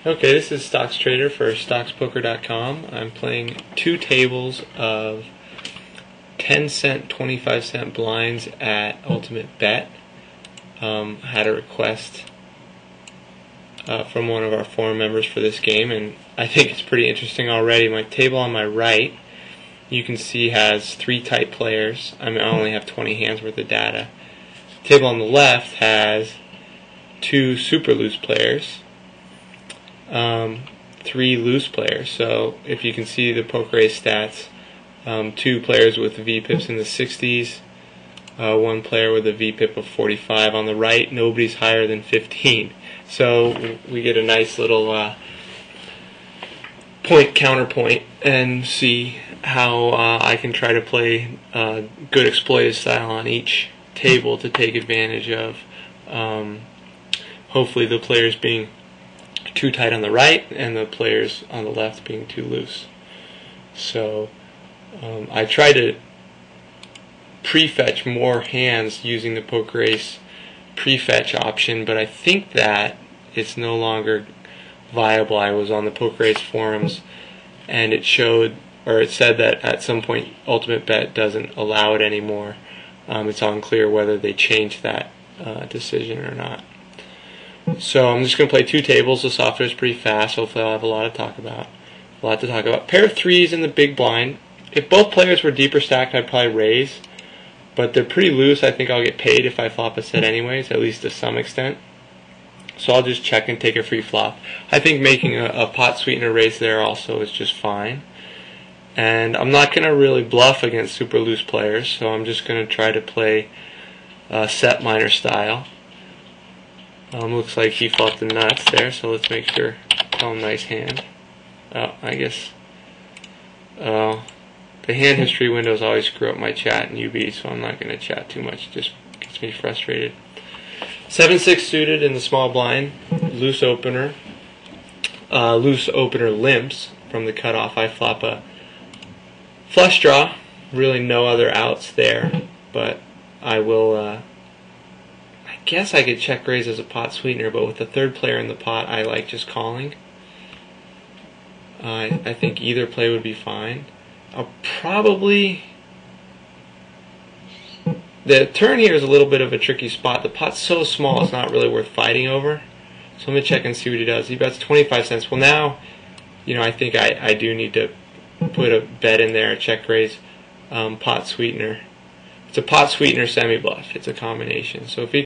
Okay, this is Stocks Trader for Stoxpoker.com. I'm playing two tables of 10-cent, 25-cent blinds at Ultimate Bet. Had a request from one of our forum members for this game, and I think it's pretty interesting already. My table on my right, you can see, has 3 tight players. I only have 20 hands worth of data. The table on the left has 2 super loose players. 3 loose players. So if you can see the poker ace stats, 2 players with VPIPs in the 60s, 1 player with a VPIP of 45. On the right, nobody's higher than 15. So we get a nice little point counterpoint and see how I can try to play good exploited style on each table to take advantage of hopefully the players being too tight on the right and the players on the left being too loose. So I try to prefetch more hands using the poker ace prefetch option, but I think that it's no longer viable. I was on the poker ace forums and it showed, or it said that at some point Ultimate Bet doesn't allow it anymore. It's unclear whether they changed that decision or not. So I'm just going to play 2 tables. The software is pretty fast. Hopefully I'll have a lot to talk about. Pair of 3s in the big blind. If both players were deeper stacked, I'd probably raise. But they're pretty loose. I think I'll get paid if I flop a set anyways, at least to some extent. So I'll just check and take a free flop. I think making a pot sweetener raise there also is just fine. And I'm not going to really bluff against super loose players, so I'm just going to try to play set minor style. Looks like he flopped the nuts there, so let's make sure. Oh, nice hand. Oh, I guess. The hand history windows always screw up my chat in UB, so I'm not going to chat too much. It just gets me frustrated. 7-6 suited in the small blind. Loose opener. Loose opener limps from the cutoff. I flop a flush draw. Really no other outs there, but I will. I guess I could check raise as a pot sweetener, but with the 3rd player in the pot, I like just calling. I think either play would be fine. I'll probably... The turn here is a little bit of a tricky spot. The pot's so small it's not really worth fighting over. So I'm going to check and see what he does. He bets 25 cents. Well, now, I think I do need to put a bet in there, a check raise, pot sweetener. It's a pot sweetener semi-bluff. It's a combination. So if he